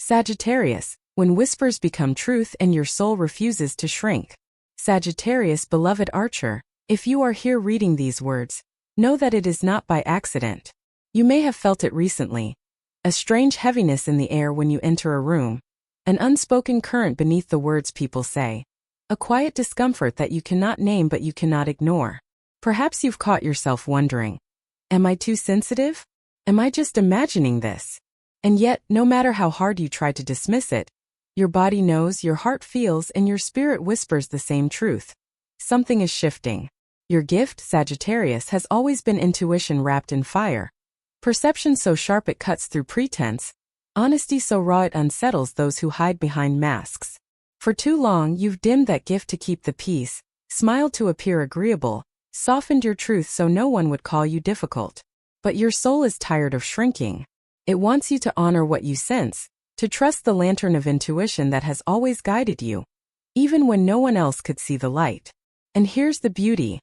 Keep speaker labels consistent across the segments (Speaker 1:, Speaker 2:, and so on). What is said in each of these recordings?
Speaker 1: Sagittarius, when whispers become truth and your soul refuses to shrink. Sagittarius, beloved archer, if you are here reading these words, know that it is not by accident. You may have felt it recently. A strange heaviness in the air when you enter a room. An unspoken current beneath the words people say. A quiet discomfort that you cannot name but you cannot ignore. Perhaps you've caught yourself wondering, am I too sensitive? Am I just imagining this? And yet, no matter how hard you try to dismiss it, your body knows, your heart feels, and your spirit whispers the same truth. Something is shifting. Your gift, Sagittarius, has always been intuition wrapped in fire. Perception so sharp it cuts through pretense. Honesty so raw it unsettles those who hide behind masks. For too long, you've dimmed that gift to keep the peace, smiled to appear agreeable, softened your truth so no one would call you difficult. But your soul is tired of shrinking. It wants you to honor what you sense, to trust the lantern of intuition that has always guided you, even when no one else could see the light. And here's the beauty.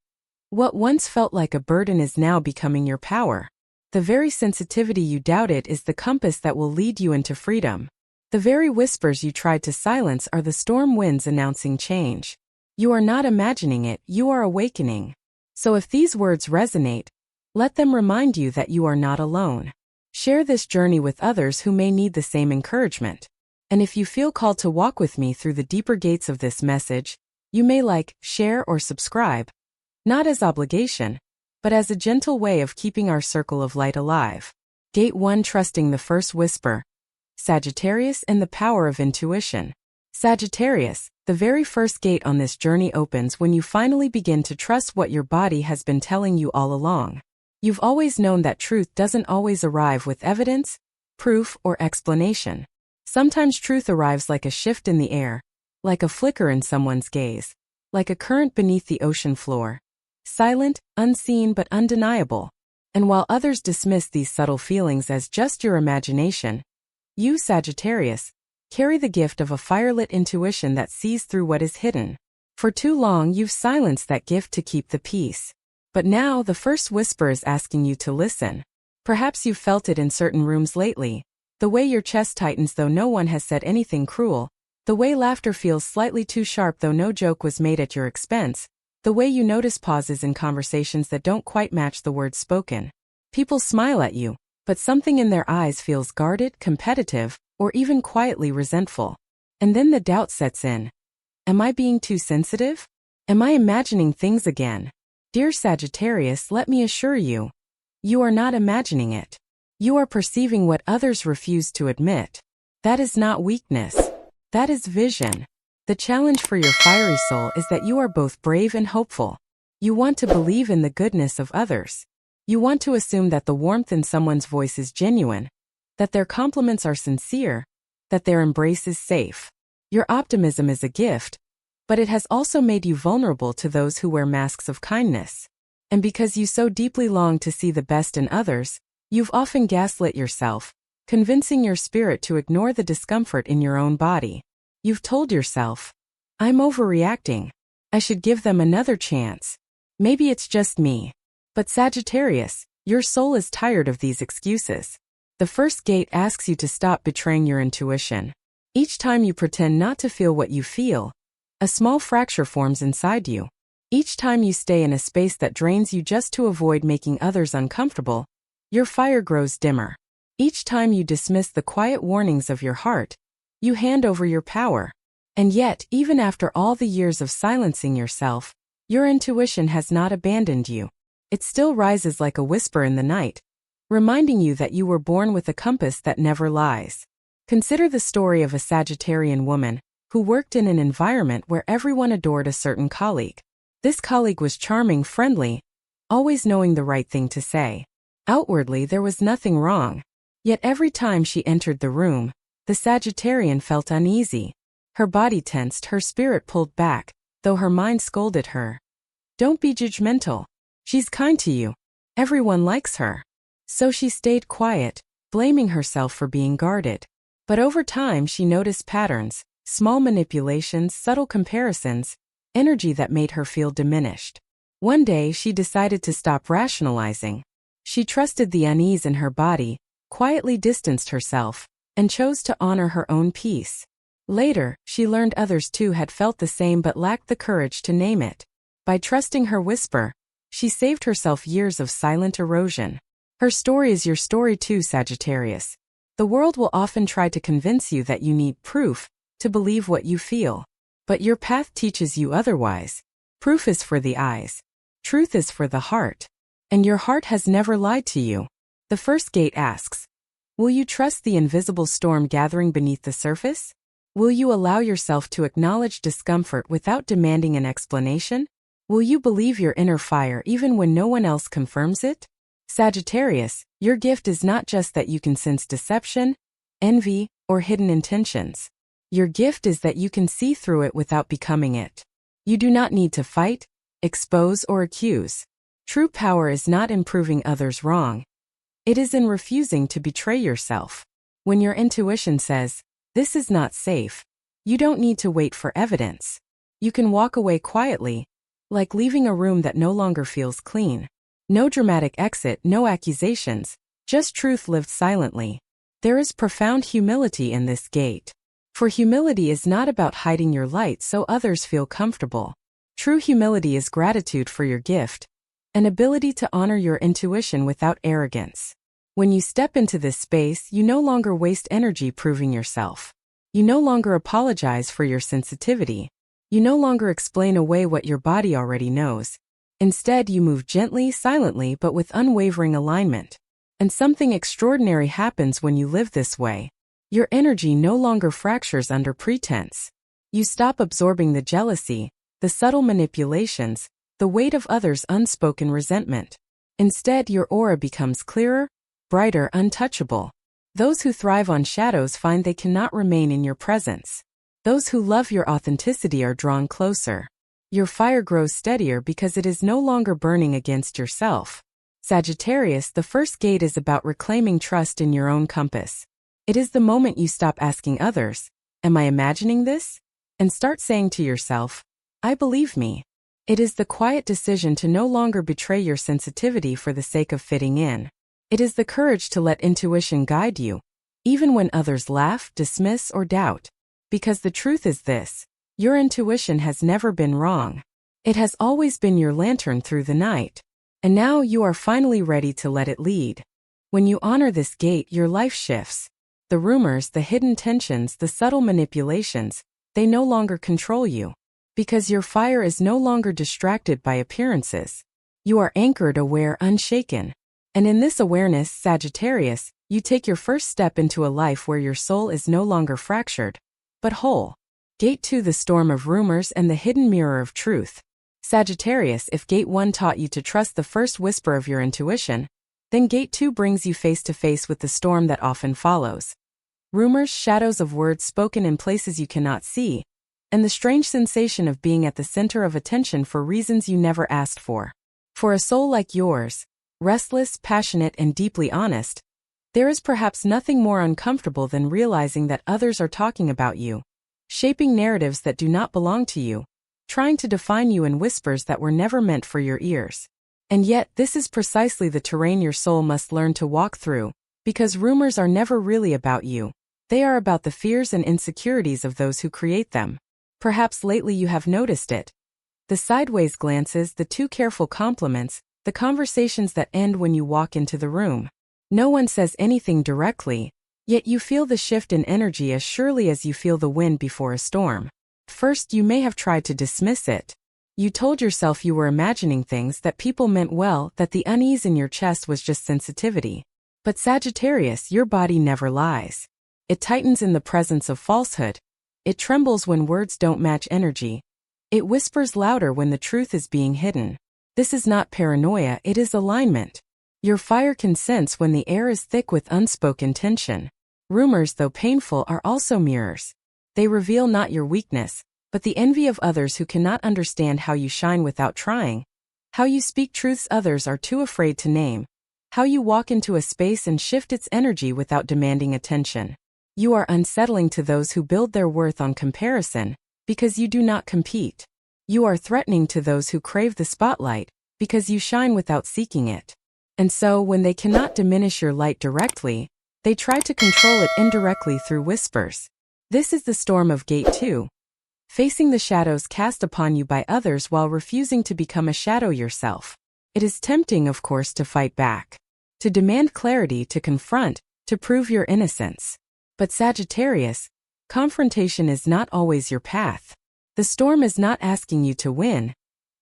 Speaker 1: What once felt like a burden is now becoming your power. The very sensitivity you doubted is the compass that will lead you into freedom. The very whispers you tried to silence are the storm winds announcing change. You are not imagining it, you are awakening. So if these words resonate, let them remind you that you are not alone. Share this journey with others who may need the same encouragement. And if you feel called to walk with me through the deeper gates of this message, you may like, share, or subscribe. Not as obligation, but as a gentle way of keeping our circle of light alive. Gate 1, trusting the first whisper. Sagittarius and the power of intuition. Sagittarius, the very first gate on this journey opens when you finally begin to trust what your body has been telling you all along. You've always known that truth doesn't always arrive with evidence, proof, or explanation. Sometimes truth arrives like a shift in the air, like a flicker in someone's gaze, like a current beneath the ocean floor. Silent, unseen, but undeniable. And while others dismiss these subtle feelings as just your imagination, you, Sagittarius, carry the gift of a firelit intuition that sees through what is hidden. For too long you've silenced that gift to keep the peace. But now the first whisper is asking you to listen. Perhaps you've felt it in certain rooms lately. The way your chest tightens though no one has said anything cruel. The way laughter feels slightly too sharp though no joke was made at your expense. The way you notice pauses in conversations that don't quite match the words spoken. People smile at you, but something in their eyes feels guarded, competitive, or even quietly resentful. And then the doubt sets in. Am I being too sensitive? Am I imagining things again? Dear Sagittarius, let me assure you, you are not imagining it. You are perceiving what others refuse to admit. That is not weakness. That is vision. The challenge for your fiery soul is that you are both brave and hopeful. You want to believe in the goodness of others. You want to assume that the warmth in someone's voice is genuine, that their compliments are sincere, that their embrace is safe. Your optimism is a gift, but it has also made you vulnerable to those who wear masks of kindness. And because you so deeply long to see the best in others, you've often gaslit yourself, convincing your spirit to ignore the discomfort in your own body. You've told yourself, I'm overreacting. I should give them another chance. Maybe it's just me. But Sagittarius, your soul is tired of these excuses. The first gate asks you to stop betraying your intuition. Each time you pretend not to feel what you feel, a small fracture forms inside you. Each time you stay in a space that drains you just to avoid making others uncomfortable, your fire grows dimmer. Each time you dismiss the quiet warnings of your heart, you hand over your power. And yet, even after all the years of silencing yourself, your intuition has not abandoned you. It still rises like a whisper in the night, reminding you that you were born with a compass that never lies. Consider the story of a Sagittarian woman who worked in an environment where everyone adored a certain colleague. This colleague was charming, friendly, always knowing the right thing to say. Outwardly, there was nothing wrong. Yet every time she entered the room, the Sagittarian felt uneasy. Her body tensed, her spirit pulled back, though her mind scolded her. Don't be judgmental. She's kind to you. Everyone likes her. So she stayed quiet, blaming herself for being guarded. But over time she noticed patterns, small manipulations, subtle comparisons, energy that made her feel diminished. One day she decided to stop rationalizing. She trusted the unease in her body, quietly distanced herself, and chose to honor her own peace. Later, she learned others too had felt the same but lacked the courage to name it. By trusting her whisper, she saved herself years of silent erosion. Her story is your story too, Sagittarius. The world will often try to convince you that you need proof to believe what you feel. But your path teaches you otherwise. Proof is for the eyes. Truth is for the heart. And your heart has never lied to you. The first gate asks, will you trust the invisible storm gathering beneath the surface? Will you allow yourself to acknowledge discomfort without demanding an explanation? Will you believe your inner fire even when no one else confirms it? Sagittarius, your gift is not just that you can sense deception, envy, or hidden intentions. Your gift is that you can see through it without becoming it. You do not need to fight, expose, or accuse. True power is not in proving others wrong. It is in refusing to betray yourself. When your intuition says, this is not safe, you don't need to wait for evidence. You can walk away quietly, like leaving a room that no longer feels clean. No dramatic exit, no accusations, just truth lived silently. There is profound humility in this gate. For humility is not about hiding your light so others feel comfortable. True humility is gratitude for your gift, an ability to honor your intuition without arrogance. When you step into this space, you no longer waste energy proving yourself. You no longer apologize for your sensitivity. You no longer explain away what your body already knows. Instead, you move gently, silently, but with unwavering alignment. And something extraordinary happens when you live this way. Your energy no longer fractures under pretense. You stop absorbing the jealousy, the subtle manipulations, the weight of others' unspoken resentment. Instead, your aura becomes clearer, brighter, untouchable. Those who thrive on shadows find they cannot remain in your presence. Those who love your authenticity are drawn closer. Your fire grows steadier because it is no longer burning against yourself. Sagittarius, the first gate is about reclaiming trust in your own compass. It is the moment you stop asking others, am I imagining this? And start saying to yourself, I believe me. It is the quiet decision to no longer betray your sensitivity for the sake of fitting in. It is the courage to let intuition guide you, even when others laugh, dismiss, or doubt. Because the truth is this, your intuition has never been wrong. It has always been your lantern through the night. And now you are finally ready to let it lead. When you honor this gate, your life shifts. The rumors, the hidden tensions, the subtle manipulations, they no longer control you. Because your fire is no longer distracted by appearances. You are anchored, aware, unshaken. And in this awareness, Sagittarius, you take your first step into a life where your soul is no longer fractured, but whole. Gate 2, the storm of rumors and the hidden mirror of truth. Sagittarius, if Gate 1 taught you to trust the first whisper of your intuition, then Gate 2 brings you face to face with the storm that often follows. Rumors, shadows of words spoken in places you cannot see, and the strange sensation of being at the center of attention for reasons you never asked for. For a soul like yours, restless, passionate, and deeply honest, there is perhaps nothing more uncomfortable than realizing that others are talking about you, shaping narratives that do not belong to you, trying to define you in whispers that were never meant for your ears. And yet, this is precisely the terrain your soul must learn to walk through, because rumors are never really about you. They are about the fears and insecurities of those who create them. Perhaps lately you have noticed it. The sideways glances, the too careful compliments, the conversations that end when you walk into the room. No one says anything directly, yet you feel the shift in energy as surely as you feel the wind before a storm. First, you may have tried to dismiss it. You told yourself you were imagining things, that people meant well, that the unease in your chest was just sensitivity. But Sagittarius, your body never lies. It tightens in the presence of falsehood. It trembles when words don't match energy. It whispers louder when the truth is being hidden. This is not paranoia, it is alignment. Your fire can sense when the air is thick with unspoken tension. Rumors, though painful, are also mirrors. They reveal not your weakness, but the envy of others who cannot understand how you shine without trying. How you speak truths others are too afraid to name. How you walk into a space and shift its energy without demanding attention. You are unsettling to those who build their worth on comparison, because you do not compete. You are threatening to those who crave the spotlight, because you shine without seeking it. And so, when they cannot diminish your light directly, They try to control it indirectly through whispers. This is the storm of Gate 2. Facing the shadows cast upon you by others while refusing to become a shadow yourself. It is tempting, of course, to fight back. To demand clarity, to confront, to prove your innocence. But Sagittarius, confrontation is not always your path. The storm is not asking you to win.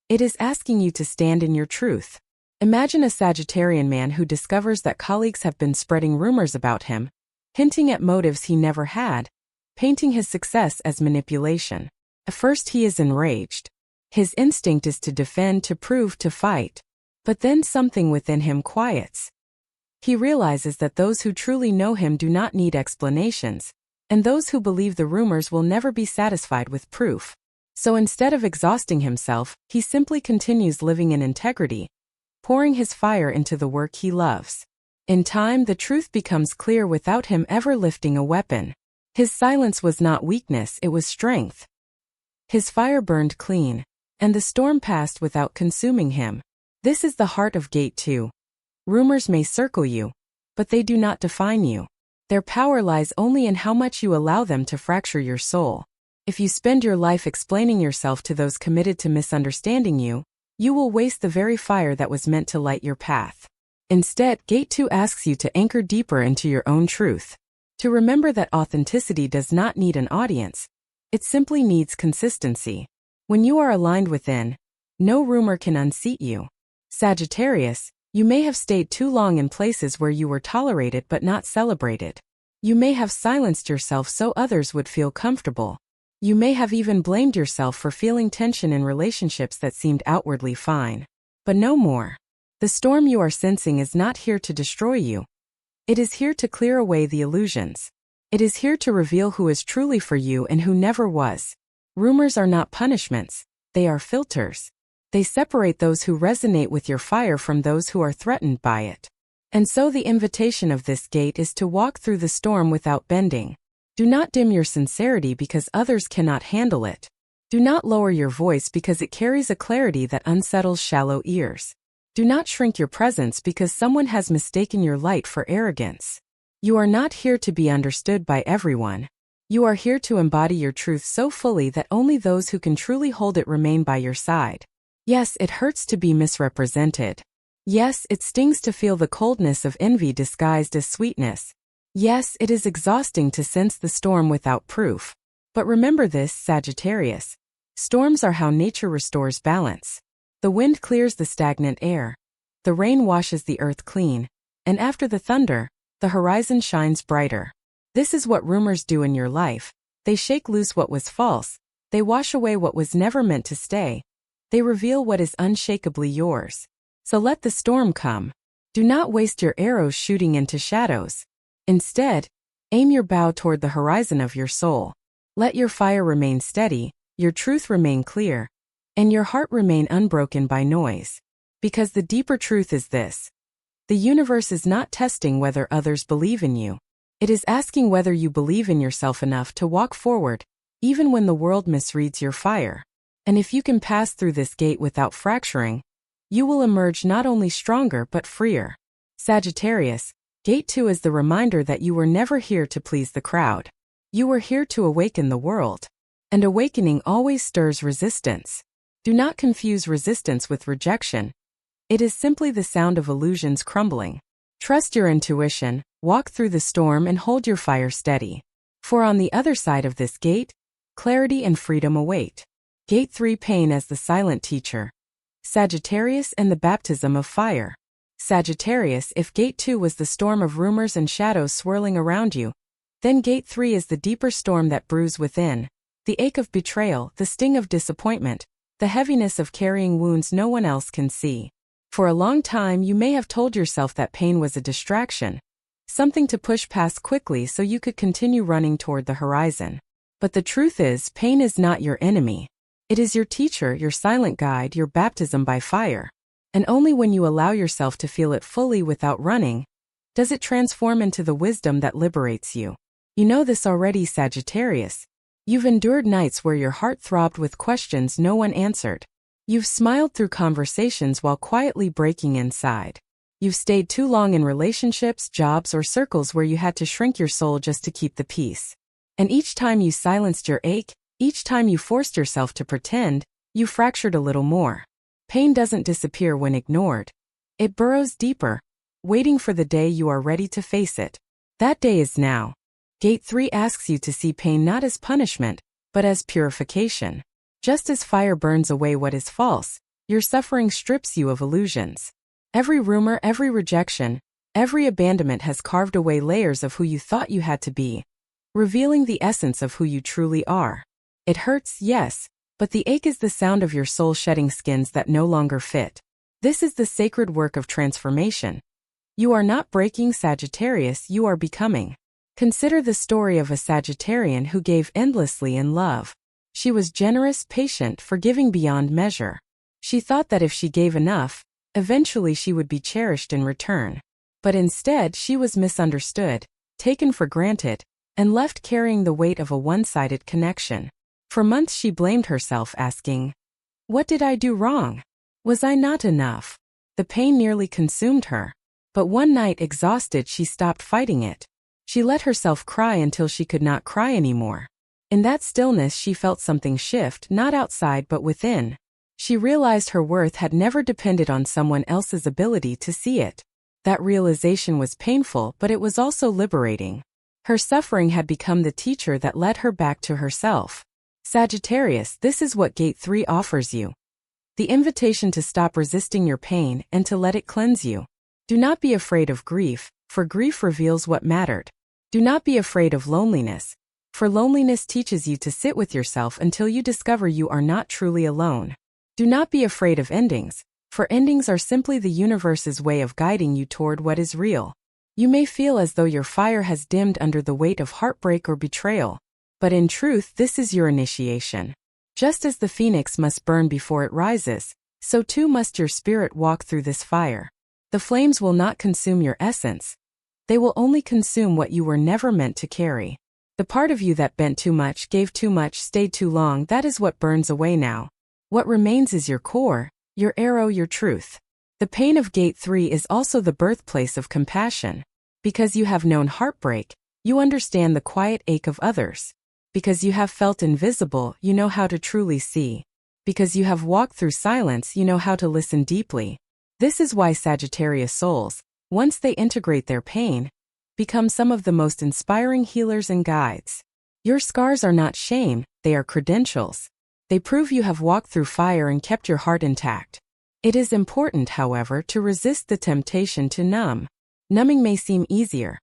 Speaker 1: It is asking you to stand in your truth. Imagine a Sagittarian man who discovers that colleagues have been spreading rumors about him, hinting at motives he never had, painting his success as manipulation. At first he is enraged. His instinct is to defend, to prove, to fight. But then something within him quiets. He realizes that those who truly know him do not need explanations, and those who believe the rumors will never be satisfied with proof. So instead of exhausting himself, he simply continues living in integrity, pouring his fire into the work he loves. In time, the truth becomes clear without him ever lifting a weapon. His silence was not weakness, it was strength. His fire burned clean, and the storm passed without consuming him. This is the heart of Gate 2. Rumors may circle you, but they do not define you. Their power lies only in how much you allow them to fracture your soul. If you spend your life explaining yourself to those committed to misunderstanding you, you will waste the very fire that was meant to light your path. Instead, Gate 2 asks you to anchor deeper into your own truth. To remember that authenticity does not need an audience. It simply needs consistency. When you are aligned within, no rumor can unseat you. Sagittarius, you may have stayed too long in places where you were tolerated but not celebrated. You may have silenced yourself so others would feel comfortable. You may have even blamed yourself for feeling tension in relationships that seemed outwardly fine. But no more. The storm you are sensing is not here to destroy you. It is here to clear away the illusions. It is here to reveal who is truly for you and who never was. Rumors are not punishments, they are filters. They separate those who resonate with your fire from those who are threatened by it. And so the invitation of this gate is to walk through the storm without bending. Do not dim your sincerity because others cannot handle it. Do not lower your voice because it carries a clarity that unsettles shallow ears. Do not shrink your presence because someone has mistaken your light for arrogance. You are not here to be understood by everyone. You are here to embody your truth so fully that only those who can truly hold it remain by your side. Yes, it hurts to be misrepresented. Yes, it stings to feel the coldness of envy disguised as sweetness. Yes, it is exhausting to sense the storm without proof. But remember this, Sagittarius. Storms are how nature restores balance. The wind clears the stagnant air. The rain washes the earth clean. And after the thunder, the horizon shines brighter. This is what rumors do in your life. They shake loose what was false. They wash away what was never meant to stay. They reveal what is unshakably yours. So let the storm come. Do not waste your arrows shooting into shadows. Instead, aim your bow toward the horizon of your soul. Let your fire remain steady, your truth remain clear, and your heart remain unbroken by noise. Because the deeper truth is this. The universe is not testing whether others believe in you. It is asking whether you believe in yourself enough to walk forward, even when the world misreads your fire. And if you can pass through this gate without fracturing, you will emerge not only stronger but freer. Sagittarius, Gate 2 is the reminder that you were never here to please the crowd. You were here to awaken the world. And awakening always stirs resistance. Do not confuse resistance with rejection. It is simply the sound of illusions crumbling. Trust your intuition, walk through the storm and hold your fire steady. For on the other side of this gate, clarity and freedom await. Gate 3, pain as the silent teacher. Sagittarius and the baptism of fire. Sagittarius, if Gate 2 was the storm of rumors and shadows swirling around you, then Gate 3 is the deeper storm that brews within. The ache of betrayal, the sting of disappointment, the heaviness of carrying wounds no one else can see. For a long time you may have told yourself that pain was a distraction, something to push past quickly so you could continue running toward the horizon. But the truth is, pain is not your enemy. It is your teacher, your silent guide, your baptism by fire. And only when you allow yourself to feel it fully without running, does it transform into the wisdom that liberates you. You know this already, Sagittarius. You've endured nights where your heart throbbed with questions no one answered. You've smiled through conversations while quietly breaking inside. You've stayed too long in relationships, jobs, or circles where you had to shrink your soul just to keep the peace. And each time you silenced your ache, each time you forced yourself to pretend, you fractured a little more. Pain doesn't disappear when ignored. It burrows deeper, waiting for the day you are ready to face it. That day is now. Gate 3 asks you to see pain not as punishment, but as purification. Just as fire burns away what is false, your suffering strips you of illusions. Every rumor, every rejection, every abandonment has carved away layers of who you thought you had to be, revealing the essence of who you truly are. It hurts, yes, but the ache is the sound of your soul shedding skins that no longer fit. This is the sacred work of transformation. You are not breaking, Sagittarius, you are becoming. Consider the story of a Sagittarian who gave endlessly in love. She was generous, patient, forgiving beyond measure. She thought that if she gave enough, eventually she would be cherished in return. But instead she was misunderstood, taken for granted, and left carrying the weight of a one-sided connection. For months she blamed herself, asking, "What did I do wrong? Was I not enough?" The pain nearly consumed her. But one night, exhausted, she stopped fighting it. She let herself cry until she could not cry anymore. In that stillness she felt something shift, not outside but within. She realized her worth had never depended on someone else's ability to see it. That realization was painful, but it was also liberating. Her suffering had become the teacher that led her back to herself. Sagittarius, this is what Gate 3 offers you. The invitation to stop resisting your pain and to let it cleanse you. Do not be afraid of grief, for grief reveals what mattered. Do not be afraid of loneliness, for loneliness teaches you to sit with yourself until you discover you are not truly alone. Do not be afraid of endings, for endings are simply the universe's way of guiding you toward what is real. You may feel as though your fire has dimmed under the weight of heartbreak or betrayal, but in truth this is your initiation. Just as the phoenix must burn before it rises, so too must your spirit walk through this fire. The flames will not consume your essence. They will only consume what you were never meant to carry. The part of you that bent too much, gave too much, stayed too long, that is what burns away now. What remains is your core, your arrow, your truth. The pain of Gate 3 is also the birthplace of compassion. Because you have known heartbreak, you understand the quiet ache of others. Because you have felt invisible, you know how to truly see. Because you have walked through silence, you know how to listen deeply. This is why Sagittarius souls, once they integrate their pain, become some of the most inspiring healers and guides. Your scars are not shame, they are credentials. They prove you have walked through fire and kept your heart intact. It is important, however, to resist the temptation to numb. Numbing may seem easier.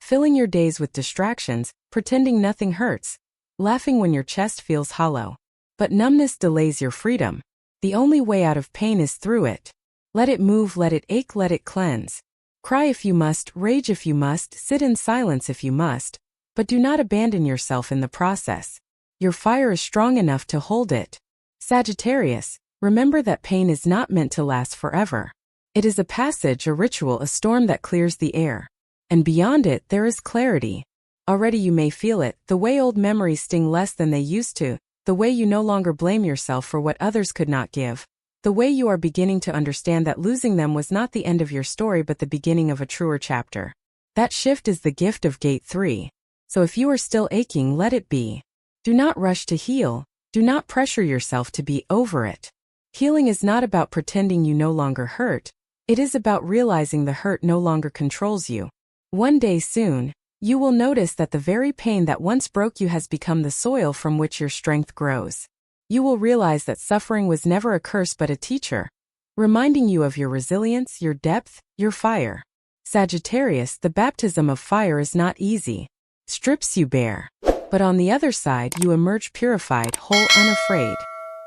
Speaker 1: Filling your days with distractions, pretending nothing hurts, laughing when your chest feels hollow. But numbness delays your freedom. The only way out of pain is through it. Let it move, let it ache, let it cleanse. Cry if you must, rage if you must, sit in silence if you must, but do not abandon yourself in the process. Your fire is strong enough to hold it. Sagittarius, remember that pain is not meant to last forever. It is a passage, a ritual, a storm that clears the air. And beyond it, there is clarity. Already you may feel it, the way old memories sting less than they used to, the way you no longer blame yourself for what others could not give. The way you are beginning to understand that losing them was not the end of your story but the beginning of a truer chapter. That shift is the gift of Gate 3. So if you are still aching, let it be. Do not rush to heal. Do not pressure yourself to be over it. Healing is not about pretending you no longer hurt. It is about realizing the hurt no longer controls you. One day soon, you will notice that the very pain that once broke you has become the soil from which your strength grows. You will realize that suffering was never a curse but a teacher, reminding you of your resilience, your depth, your fire. Sagittarius, the baptism of fire is not easy. Strips you bare. But on the other side, you emerge purified, whole, unafraid.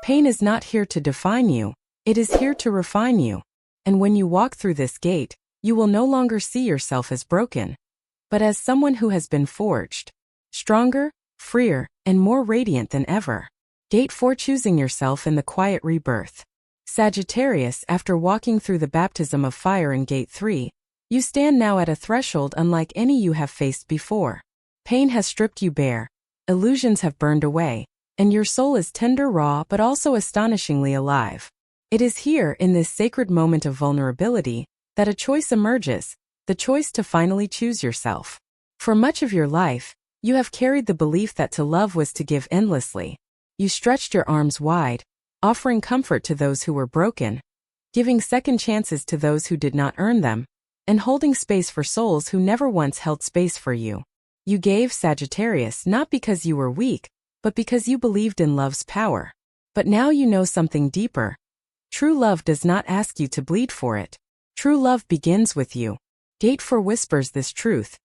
Speaker 1: Pain is not here to define you. It is here to refine you. And when you walk through this gate, you will no longer see yourself as broken, but as someone who has been forged. Stronger, freer, and more radiant than ever. Gate 4, choosing yourself in the quiet rebirth. Sagittarius, after walking through the baptism of fire in Gate 3, you stand now at a threshold unlike any you have faced before. Pain has stripped you bare, illusions have burned away, and your soul is tender, raw, but also astonishingly alive. It is here, in this sacred moment of vulnerability, that a choice emerges, the choice to finally choose yourself. For much of your life, you have carried the belief that to love was to give endlessly. You stretched your arms wide, offering comfort to those who were broken, giving second chances to those who did not earn them, and holding space for souls who never once held space for you. You gave, Sagittarius, not because you were weak, but because you believed in love's power. But now you know something deeper. True love does not ask you to bleed for it. True love begins with you. Gate 4 whispers this truth.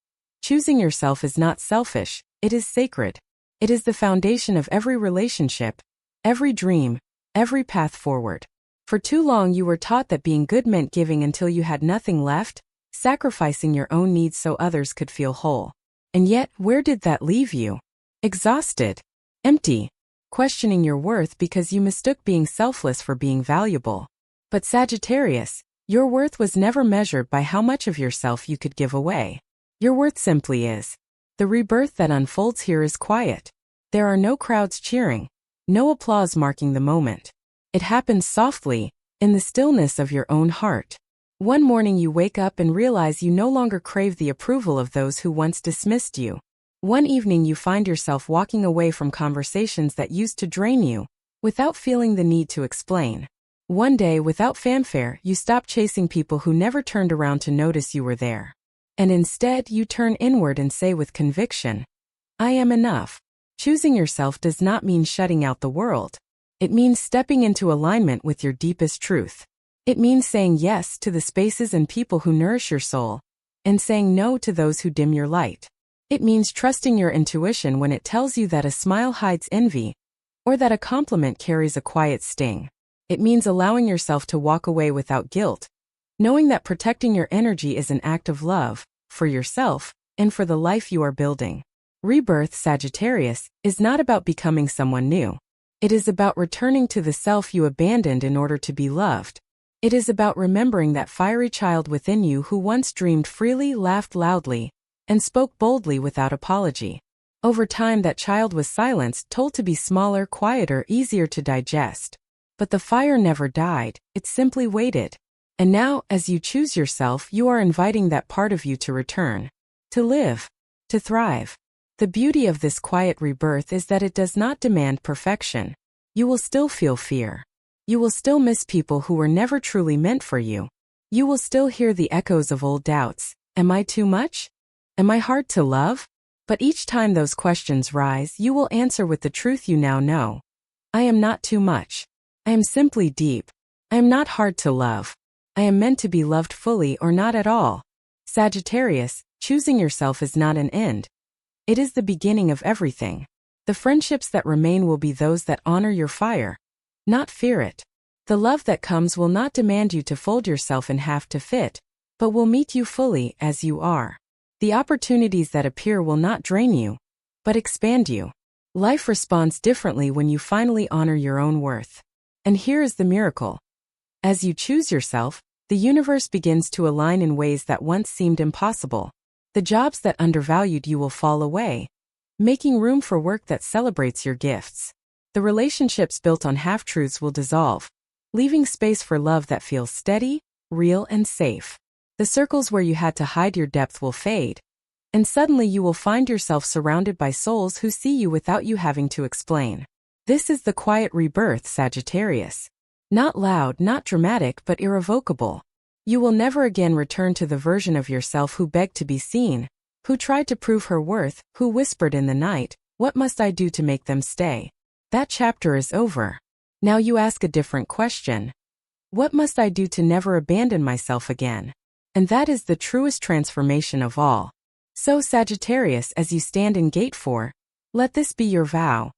Speaker 1: Choosing yourself is not selfish, it is sacred. It is the foundation of every relationship, every dream, every path forward. For too long you were taught that being good meant giving until you had nothing left, sacrificing your own needs so others could feel whole. And yet, where did that leave you? Exhausted, empty, questioning your worth because you mistook being selfless for being valuable. But Sagittarius, your worth was never measured by how much of yourself you could give away. Your worth simply is. The rebirth that unfolds here is quiet. There are no crowds cheering, no applause marking the moment. It happens softly, in the stillness of your own heart. One morning you wake up and realize you no longer crave the approval of those who once dismissed you. One evening you find yourself walking away from conversations that used to drain you, without feeling the need to explain. One day, without fanfare, you stop chasing people who never turned around to notice you were there. And instead, you turn inward and say with conviction, I am enough. Choosing yourself does not mean shutting out the world. It means stepping into alignment with your deepest truth. It means saying yes to the spaces and people who nourish your soul, and saying no to those who dim your light. It means trusting your intuition when it tells you that a smile hides envy, or that a compliment carries a quiet sting. It means allowing yourself to walk away without guilt, knowing that protecting your energy is an act of love, for yourself, and for the life you are building. Rebirth, Sagittarius, is not about becoming someone new. It is about returning to the self you abandoned in order to be loved. It is about remembering that fiery child within you who once dreamed freely, laughed loudly, and spoke boldly without apology. Over time that child was silenced, told to be smaller, quieter, easier to digest. But the fire never died, it simply waited. And now, as you choose yourself, you are inviting that part of you to return, to live, to thrive. The beauty of this quiet rebirth is that it does not demand perfection. You will still feel fear. You will still miss people who were never truly meant for you. You will still hear the echoes of old doubts. Am I too much? Am I hard to love? But each time those questions rise, you will answer with the truth you now know. I am not too much. I am simply deep. I am not hard to love. I am meant to be loved fully or not at all. Sagittarius, choosing yourself is not an end. It is the beginning of everything. The friendships that remain will be those that honor your fire, not fear it. The love that comes will not demand you to fold yourself in half to fit, but will meet you fully as you are. The opportunities that appear will not drain you, but expand you. Life responds differently when you finally honor your own worth. And here is the miracle. As you choose yourself, the universe begins to align in ways that once seemed impossible. The jobs that undervalued you will fall away, making room for work that celebrates your gifts. The relationships built on half-truths will dissolve, leaving space for love that feels steady, real, and safe. The circles where you had to hide your depth will fade, and suddenly you will find yourself surrounded by souls who see you without you having to explain. This is the quiet rebirth, Sagittarius. Not loud, not dramatic, but irrevocable. You will never again return to the version of yourself who begged to be seen, who tried to prove her worth, who whispered in the night, "What must I do to make them stay?" That chapter is over. Now you ask a different question. What must I do to never abandon myself again? And that is the truest transformation of all. So Sagittarius, as you stand in gate 4, let this be your vow.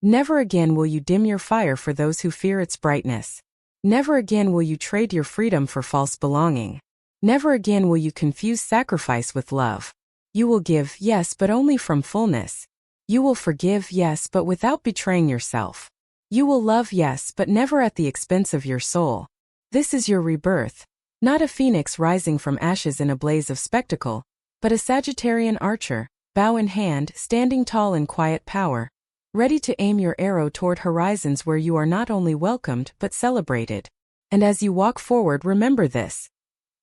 Speaker 1: Never again will you dim your fire for those who fear its brightness. Never again will you trade your freedom for false belonging. Never again will you confuse sacrifice with love. You will give, yes, but only from fullness. You will forgive, yes, but without betraying yourself. You will love, yes, but never at the expense of your soul. This is your rebirth, not a phoenix rising from ashes in a blaze of spectacle, but a Sagittarian archer, bow in hand, standing tall in quiet power, ready to aim your arrow toward horizons where you are not only welcomed but celebrated. And as you walk forward, remember this.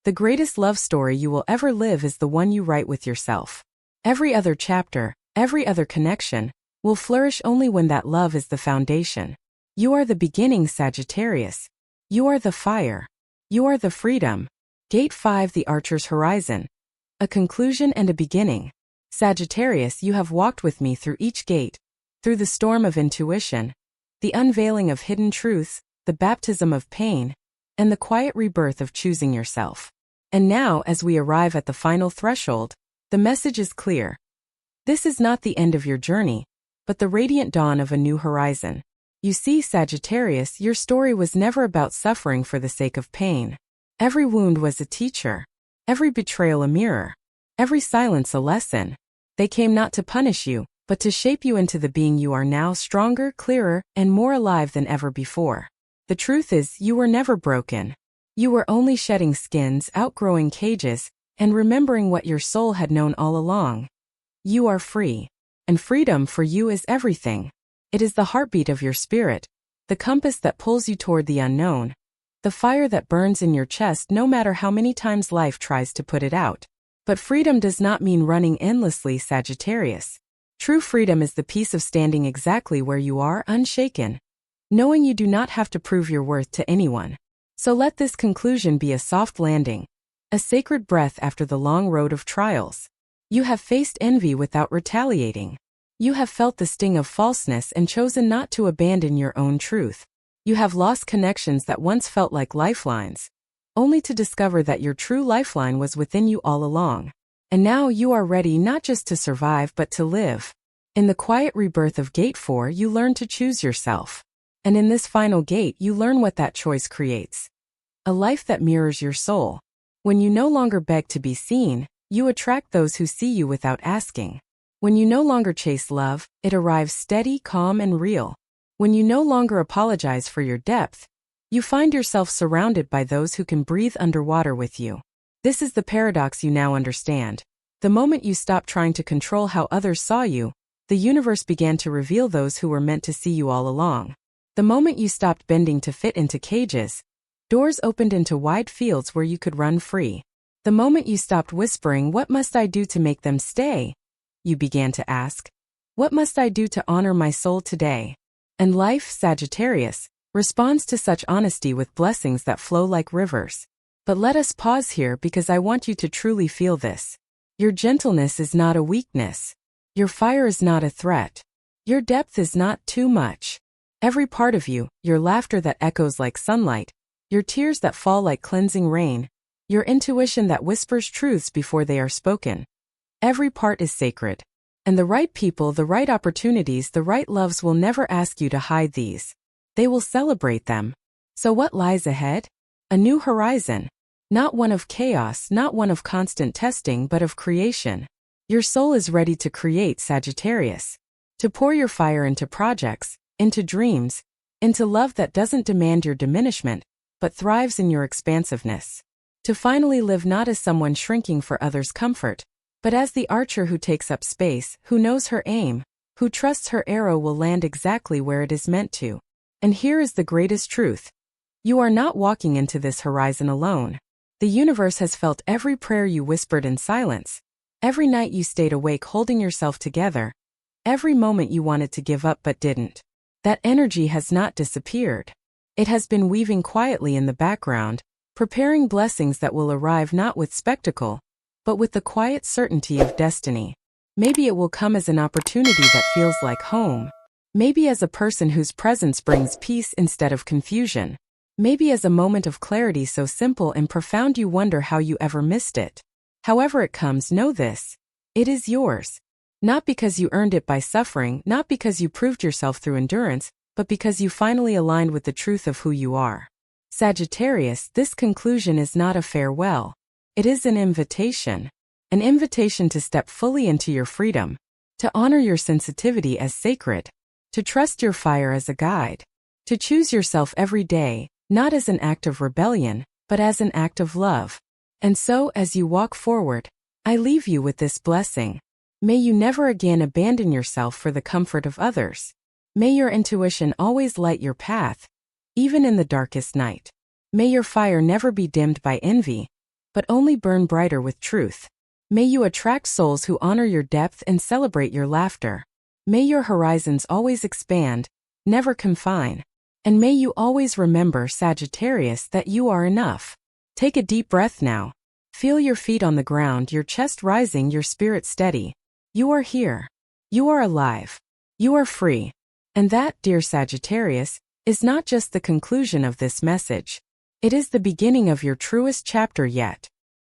Speaker 1: The greatest love story you will ever live is the one you write with yourself. Every other chapter, every other connection, will flourish only when that love is the foundation. You are the beginning, Sagittarius. You are the fire. You are the freedom. Gate 5, the Archer's horizon. A conclusion and a beginning. Sagittarius, you have walked with me through each gate, through the storm of intuition, the unveiling of hidden truths, the baptism of pain, and the quiet rebirth of choosing yourself. And now, as we arrive at the final threshold, the message is clear. This is not the end of your journey, but the radiant dawn of a new horizon. You see, Sagittarius, your story was never about suffering for the sake of pain. Every wound was a teacher. Every betrayal a mirror. Every silence a lesson. They came not to punish you, but to shape you into the being you are now, stronger, clearer, and more alive than ever before. The truth is, you were never broken. You were only shedding skins, outgrowing cages, and remembering what your soul had known all along. You are free. And freedom for you is everything. It is the heartbeat of your spirit, the compass that pulls you toward the unknown, the fire that burns in your chest no matter how many times life tries to put it out. But freedom does not mean running endlessly, Sagittarius. True freedom is the peace of standing exactly where you are, unshaken, knowing you do not have to prove your worth to anyone. So let this conclusion be a soft landing, a sacred breath after the long road of trials. You have faced envy without retaliating. You have felt the sting of falseness and chosen not to abandon your own truth. You have lost connections that once felt like lifelines, only to discover that your true lifeline was within you all along. And now you are ready not just to survive but to live. In the quiet rebirth of Gate 4, you learn to choose yourself. And in this final gate, you learn what that choice creates. A life that mirrors your soul. When you no longer beg to be seen, you attract those who see you without asking. When you no longer chase love, it arrives steady, calm, and real. When you no longer apologize for your depth, you find yourself surrounded by those who can breathe underwater with you. This is the paradox you now understand. The moment you stopped trying to control how others saw you, the universe began to reveal those who were meant to see you all along. The moment you stopped bending to fit into cages, doors opened into wide fields where you could run free. The moment you stopped whispering, "What must I do to make them stay?" you began to ask, "What must I do to honor my soul today?" And life, Sagittarius, responds to such honesty with blessings that flow like rivers. But let us pause here because I want you to truly feel this. Your gentleness is not a weakness. Your fire is not a threat. Your depth is not too much. Every part of you, your laughter that echoes like sunlight, your tears that fall like cleansing rain, your intuition that whispers truths before they are spoken. Every part is sacred. And the right people, the right opportunities, the right loves will never ask you to hide these. They will celebrate them. So what lies ahead? A new horizon. Not one of chaos, not one of constant testing, but of creation. Your soul is ready to create, Sagittarius. To pour your fire into projects, into dreams, into love that doesn't demand your diminishment, but thrives in your expansiveness. To finally live not as someone shrinking for others' comfort, but as the archer who takes up space, who knows her aim, who trusts her arrow will land exactly where it is meant to. And here is the greatest truth. You are not walking into this horizon alone. The universe has felt every prayer you whispered in silence, every night you stayed awake holding yourself together, every moment you wanted to give up but didn't. That energy has not disappeared. It has been weaving quietly in the background, preparing blessings that will arrive not with spectacle, but with the quiet certainty of destiny. Maybe it will come as an opportunity that feels like home. Maybe as a person whose presence brings peace instead of confusion. Maybe as a moment of clarity so simple and profound you wonder how you ever missed it. However it comes, know this. It is yours. Not because you earned it by suffering, not because you proved yourself through endurance, but because you finally aligned with the truth of who you are. Sagittarius, this conclusion is not a farewell. It is an invitation to step fully into your freedom, to honor your sensitivity as sacred, to trust your fire as a guide, to choose yourself every day, not as an act of rebellion, but as an act of love. And so, as you walk forward, I leave you with this blessing. May you never again abandon yourself for the comfort of others. May your intuition always light your path, even in the darkest night. May your fire never be dimmed by envy, but only burn brighter with truth. May you attract souls who honor your depth and celebrate your laughter. May your horizons always expand, never confine. And may you always remember, Sagittarius, that you are enough. Take a deep breath now. Feel your feet on the ground, your chest rising, your spirit steady. You are here. You are alive. You are free. And that, dear Sagittarius, is not just the conclusion of this message. It is the beginning of your truest chapter yet.